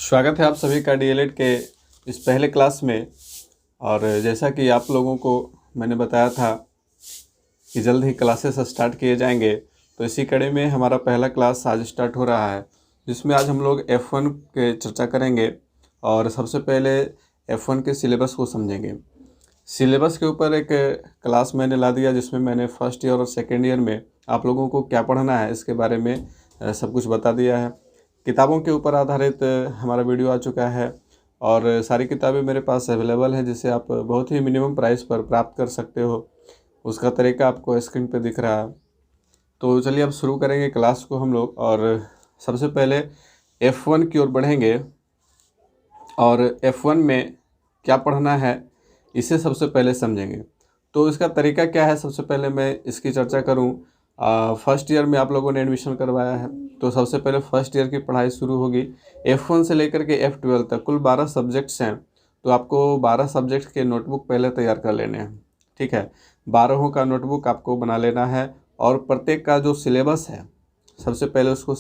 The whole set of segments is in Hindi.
स्वागत है आप सभी का डीएलएड के इस पहले क्लास में। और जैसा कि आप लोगों को मैंने बताया था कि जल्द ही क्लासेस स्टार्ट किए जाएंगे, तो इसी कड़ी में हमारा पहला क्लास आज स्टार्ट हो रहा है, जिसमें आज हम लोग F1 के चर्चा करेंगे। और सबसे पहले F1 के सिलेबस को समझेंगे। सिलेबस के ऊपर एक क्लास मैंने ला दिया, जिसमें मैंने फर्स्ट ईयर और सेकेंड ईयर में आप लोगों को क्या पढ़ना है इसके बारे में सब कुछ बता दिया है। किताबों के ऊपर आधारित हमारा वीडियो आ चुका है और सारी किताबें मेरे पास अवेलेबल हैं, जिसे आप बहुत ही मिनिमम प्राइस पर प्राप्त कर सकते हो। उसका तरीका आपको स्क्रीन पे दिख रहा है। तो चलिए अब शुरू करेंगे क्लास को हम लोग, और सबसे पहले F1 की ओर बढ़ेंगे। और F1 में क्या पढ़ना है इसे सबसे पहले समझेंगे। तो इसका तरीका क्या है, सबसे पहले मैं इसकी चर्चा करूं। फर्स्ट ईयर में आप लोगों ने एडमिशन करवाया है, तो सबसे पहले फर्स्ट ईयर की पढ़ाई शुरू होगी। F1 से लेकर के F12 तक कुल 12 सब्जेक्ट्स हैं, तो आपको 12 सब्जेक्ट्स के नोटबुक पहले तैयार कर लेने हैं। ठीक है, 12 का नोटबुक आपको बना लेना है, और प्रत्येक का जो सिलेबस है सबसे पहले उसको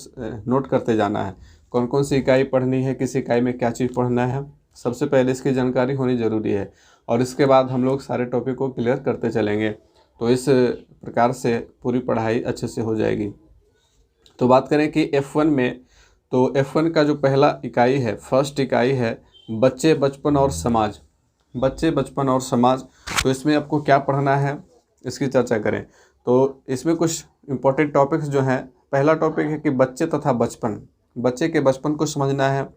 नोट करते जाना है। कौन कौन सी इकाई पढ़नी है, किस इकाई में क्या चीज़ पढ़ना है, सबसे पहले इसकी जानकारी होनी ज़रूरी है। और इसके बाद हम लोग सारे टॉपिक को क्लियर करते चलेंगे, तो इस प्रकार से पूरी पढ़ाई अच्छे से हो जाएगी। तो बात करें कि F1 में, तो F1 का जो पहला इकाई है, फर्स्ट इकाई है बच्चे, बचपन और समाज। बच्चे, बचपन और समाज, तो इसमें आपको क्या पढ़ना है इसकी चर्चा करें। तो इसमें कुछ इम्पोर्टेंट टॉपिक्स जो हैं, पहला टॉपिक है कि बच्चे तथा बचपन। बच्चे के बचपन को समझना है,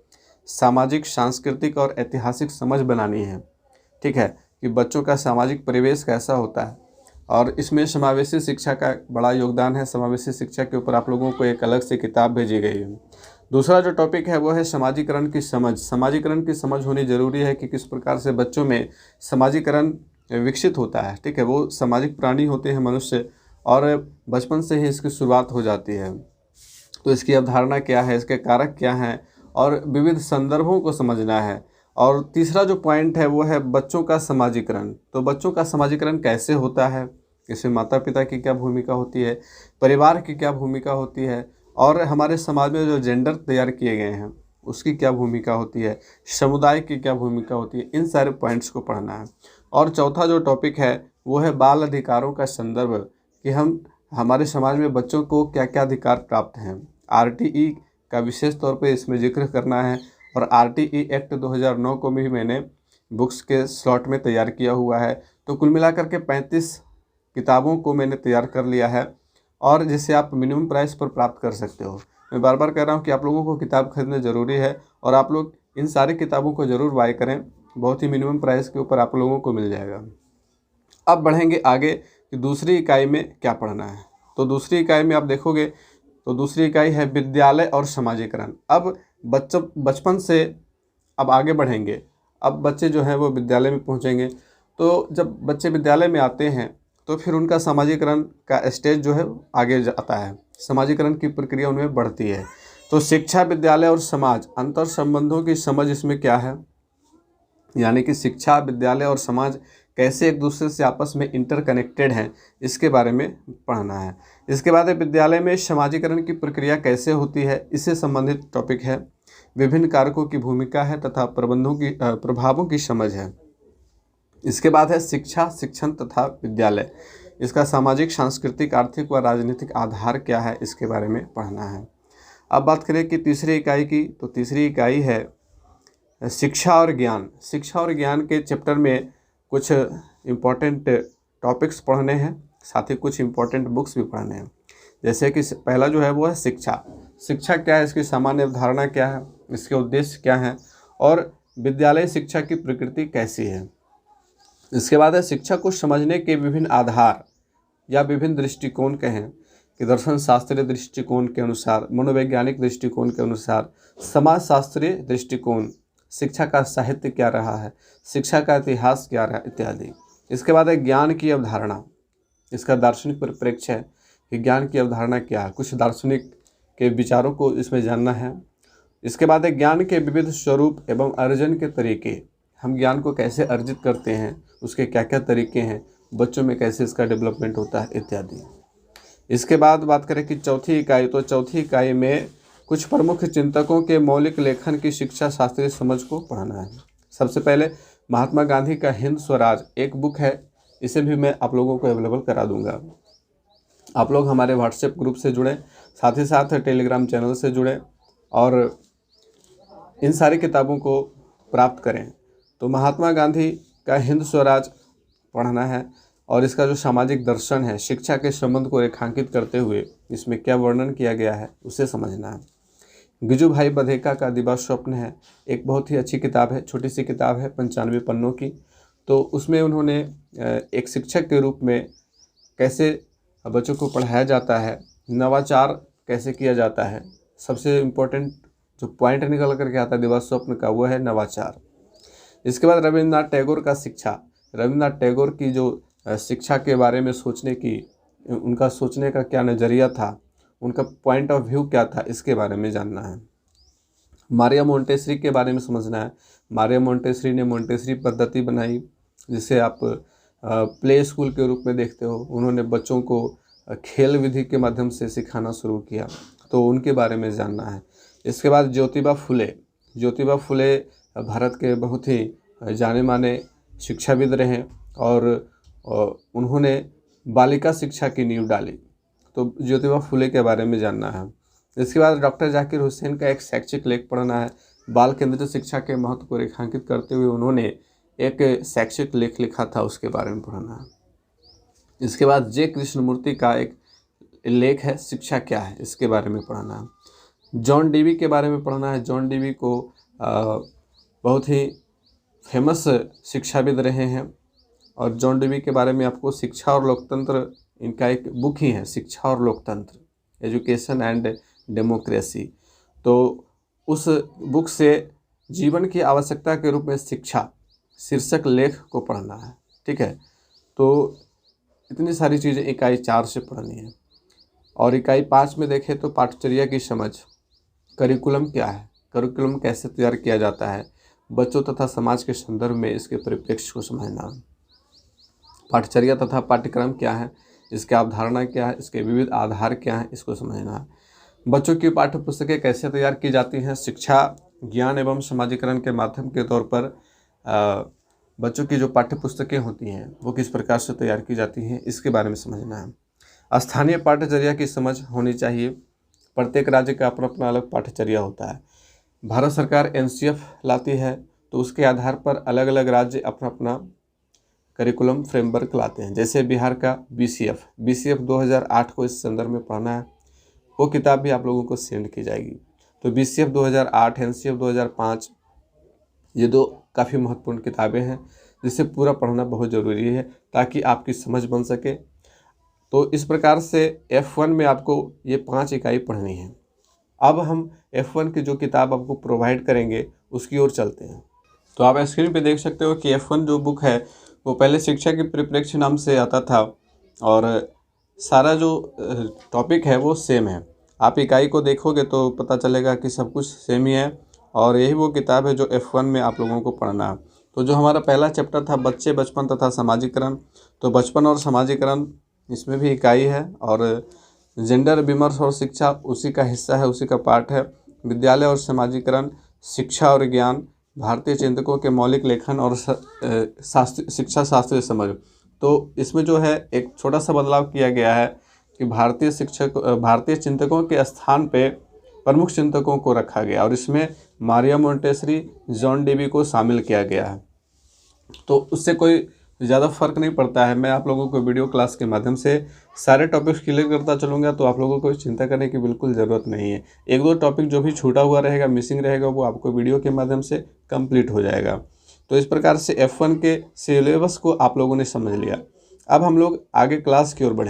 सामाजिक, सांस्कृतिक और ऐतिहासिक समझ बनानी है। ठीक है, कि बच्चों का सामाजिक परिवेश कैसा होता है, और इसमें समावेशी शिक्षा का बड़ा योगदान है। समावेशी शिक्षा के ऊपर आप लोगों को एक अलग से किताब भेजी गई है। दूसरा जो टॉपिक है वो है समाजीकरण की समझ। समाजीकरण की समझ होनी ज़रूरी है कि किस प्रकार से बच्चों में समाजीकरण विकसित होता है। ठीक है, वो सामाजिक प्राणी होते हैं मनुष्य, और बचपन से ही इसकी शुरुआत हो जाती है। तो इसकी अवधारणा क्या है, इसके कारक क्या हैं, और विविध संदर्भों को समझना है। और तीसरा जो पॉइंट है वो है बच्चों का समाजीकरण। तो बच्चों का समाजीकरण कैसे होता है, इसमें माता पिता की क्या भूमिका होती है, परिवार की क्या भूमिका होती है, और हमारे समाज में जो जेंडर तैयार किए गए हैं उसकी क्या भूमिका होती है, समुदाय की क्या भूमिका होती है, इन सारे पॉइंट्स को पढ़ना है। और चौथा जो टॉपिक है वो है बाल अधिकारों का संदर्भ, कि हमारे समाज में बच्चों को क्या क्या अधिकार प्राप्त हैं। RTE का विशेष तौर पे इसमें जिक्र करना है, और RTE एक्ट 2009 को भी मैंने बुक्स के स्लॉट में तैयार किया हुआ है। तो कुल मिलाकर के 35 किताबों को मैंने तैयार कर लिया है, और जिसे आप मिनिमम प्राइस पर प्राप्त कर सकते हो। मैं बार बार कह रहा हूँ कि आप लोगों को किताब खरीदना ज़रूरी है, और आप लोग इन सारी किताबों को ज़रूर बाय करें। बहुत ही मिनिमम प्राइस के ऊपर आप लोगों को मिल जाएगा। अब बढ़ेंगे आगे कि दूसरी इकाई में क्या पढ़ना है। तो दूसरी इकाई में आप देखोगे तो दूसरी इकाई है विद्यालय और समाजीकरण। अब बचपन से अब आगे बढ़ेंगे। अब बच्चे जो हैं वो विद्यालय में पहुंचेंगे। तो जब बच्चे विद्यालय में आते हैं तो फिर उनका समाजीकरण का स्टेज जो है आगे जाता है, समाजीकरण की प्रक्रिया उनमें बढ़ती है। तो शिक्षा, विद्यालय और समाज, अंतर संबंधों की समझ इसमें क्या है, यानी कि शिक्षा, विद्यालय और समाज कैसे एक दूसरे से आपस में इंटरकनेक्टेड हैं, इसके बारे में पढ़ना है। इसके बाद विद्यालय में समाजीकरण की प्रक्रिया कैसे होती है, इससे संबंधित टॉपिक है। विभिन्न कारकों की भूमिका है तथा प्रभावों की समझ है। इसके बाद है शिक्षा, शिक्षण तथा विद्यालय। इसका सामाजिक, सांस्कृतिक, आर्थिक व राजनीतिक आधार क्या है, इसके बारे में पढ़ना है। अब बात करें कि तीसरी इकाई की, तो तीसरी इकाई है शिक्षा और ज्ञान। शिक्षा और ज्ञान के चैप्टर में कुछ इम्पोर्टेंट टॉपिक्स पढ़ने हैं, साथ ही कुछ इम्पोर्टेंट बुक्स भी पढ़ने हैं। जैसे कि पहला जो है वो है शिक्षा। शिक्षा क्या है, इसकी सामान्य अवधारणा क्या है, इसके उद्देश्य क्या हैं, और विद्यालय शिक्षा की प्रकृति कैसी है। इसके बाद है शिक्षा को समझने के विभिन्न आधार या विभिन्न दृष्टिकोण कहें, कि दर्शन शास्त्रीय दृष्टिकोण के अनुसार, मनोवैज्ञानिक दृष्टिकोण के अनुसार, समाज शास्त्रीय दृष्टिकोण, शिक्षा का साहित्य क्या रहा है, शिक्षा का इतिहास क्या रहा, इत्यादि। इसके बाद है ज्ञान की अवधारणा। इसका दार्शनिक परिप्रेक्ष्य है कि ज्ञान की अवधारणा क्या है, कुछ दार्शनिक के विचारों को इसमें जानना है। इसके बाद है ज्ञान के विविध स्वरूप एवं अर्जन के तरीके। हम ज्ञान को कैसे अर्जित करते हैं, उसके क्या क्या तरीके हैं, बच्चों में कैसे इसका डेवलपमेंट होता है, इत्यादि। इसके बाद बात करें कि चौथी इकाई, तो चौथी इकाई में कुछ प्रमुख चिंतकों के मौलिक लेखन की शिक्षा शास्त्रीय समझ को पढ़ना है। सबसे पहले महात्मा गांधी का हिंद स्वराज एक बुक है, इसे भी मैं आप लोगों को अवेलेबल करा दूंगा। आप लोग हमारे व्हाट्सएप ग्रुप से जुड़ें, साथ ही साथ टेलीग्राम चैनल से जुड़ें और इन सारी किताबों को प्राप्त करें। तो महात्मा गांधी का हिंद स्वराज पढ़ना है और इसका जो सामाजिक दर्शन है, शिक्षा के संबंध को रेखांकित करते हुए इसमें क्या वर्णन किया गया है उसे समझना है। गिजू भाई बधेका का दिवा स्वप्न है, एक बहुत ही अच्छी किताब है, छोटी सी किताब है 95 पन्नों की। तो उसमें उन्होंने एक शिक्षक के रूप में कैसे बच्चों को पढ़ाया जाता है, नवाचार कैसे किया जाता है, सबसे इम्पोर्टेंट जो पॉइंट निकल करके आता है दिवा स्वप्न का वो है नवाचार। इसके बाद रविन्द्रनाथ टैगोर का शिक्षा, रविन्द्रनाथ टैगोर की जो शिक्षा के बारे में सोचने की, उनका सोचने का क्या नज़रिया था, उनका पॉइंट ऑफ व्यू क्या था, इसके बारे में जानना है। मारिया मोंटेसरी के बारे में समझना है। मारिया मोंटेसरी ने मोंटेसरी पद्धति बनाई, जिसे आप प्ले स्कूल के रूप में देखते हो। उन्होंने बच्चों को खेल विधि के माध्यम से सिखाना शुरू किया, तो उनके बारे में जानना है। इसके बाद ज्योतिबा फुले, ज्योतिबा फुले भारत के बहुत ही जाने माने शिक्षाविद रहे और उन्होंने बालिका शिक्षा की नींव डाली, तो ज्योतिबा फुले के बारे में जानना है। इसके बाद डॉक्टर जाकिर हुसैन का एक शैक्षिक लेख पढ़ना है। बाल केंद्रित शिक्षा के महत्व को रेखांकित करते हुए उन्होंने एक शैक्षिक लेख लिखा था, उसके बारे में पढ़ना है। इसके बाद जे कृष्णमूर्ति का एक लेख है शिक्षा क्या है, इसके बारे में पढ़ना है। जॉन डीवी के बारे में पढ़ना है। जॉन डीवी को बहुत ही फेमस शिक्षाविद रहे हैं और जॉन डीवी के बारे में आपको शिक्षा और लोकतंत्र, इनका एक बुक ही है शिक्षा और लोकतंत्र, एजुकेशन एंड डेमोक्रेसी। तो उस बुक से जीवन की आवश्यकता के रूप में शिक्षा शीर्षक लेख को पढ़ना है। ठीक है, तो इतनी सारी चीज़ें इकाई 4 से पढ़नी है। और इकाई 5 में देखें तो पाठचर्या की समझ, करिकुलम क्या है, करिकुलम कैसे तैयार किया जाता है, बच्चों तथा समाज के संदर्भ में इसके परिप्रेक्ष्य को समझना। पाठचर्या तथा पाठ्यक्रम क्या है, इसकी अवधारणा क्या है, इसके विविध आधार क्या हैं, इसको समझना है। बच्चों की पाठ्य पुस्तकें कैसे तैयार की जाती हैं, शिक्षा ज्ञान एवं समाजीकरण के माध्यम के तौर पर बच्चों की जो पाठ्य पुस्तकें होती हैं वो किस प्रकार से तैयार की जाती हैं, इसके बारे में समझना है। स्थानीय पाठचर्या की समझ होनी चाहिए। प्रत्येक राज्य का अपना अपना अलग पाठचर्या होता है। भारत सरकार एनसीएफ लाती है, तो उसके आधार पर अलग अलग राज्य अपना अपना करिकुलम फ्रेमवर्क लाते हैं। जैसे बिहार का बीसीएफ 2008 को इस संदर्भ में पढ़ना है, वो किताब भी आप लोगों को सेंड की जाएगी। तो बीसीएफ 2008, एनसीएफ 2005, ये 2 काफ़ी महत्वपूर्ण किताबें हैं जिसे पूरा पढ़ना बहुत ज़रूरी है ताकि आपकी समझ बन सके। तो इस प्रकार से F1 में आपको ये 5 इकाई पढ़नी है। अब हम F1 की जो किताब आपको प्रोवाइड करेंगे उसकी ओर चलते हैं। तो आप स्क्रीन पे देख सकते हो कि F1 जो बुक है वो पहले शिक्षा के परिप्रेक्ष्य नाम से आता था और सारा जो टॉपिक है वो सेम है। आप इकाई को देखोगे तो पता चलेगा कि सब कुछ सेम ही है और यही वो किताब है जो F1 में आप लोगों को पढ़ना है। तो जो हमारा पहला चैप्टर था बच्चे, बचपन तथा सामाजिकरण, तो बचपन और सामाजिकरण इसमें भी इकाई है और जेंडर विमर्श और शिक्षा उसी का हिस्सा है, उसी का पार्ट है। विद्यालय और सामाजिकरण, शिक्षा और ज्ञान, भारतीय चिंतकों के मौलिक लेखन और शिक्षा शास्त्रीय समझ। तो इसमें जो है एक छोटा सा बदलाव किया गया है कि भारतीय चिंतकों के स्थान पे प्रमुख चिंतकों को रखा गया और इसमें मारिया मोंटेसरी, जॉन डीवी को शामिल किया गया है। तो उससे कोई ज़्यादा फर्क नहीं पड़ता है। मैं आप लोगों को वीडियो क्लास के माध्यम से सारे टॉपिक्स क्लियर करता चलूँगा, तो आप लोगों को चिंता करने की बिल्कुल ज़रूरत नहीं है। 1-2 टॉपिक जो भी छूटा हुआ रहेगा, मिसिंग रहेगा, वो आपको वीडियो के माध्यम से कंप्लीट हो जाएगा। तो इस प्रकार से F1 के सिलेबस को आप लोगों ने समझ लिया। अब हम लोग आगे क्लास की ओर बढ़े।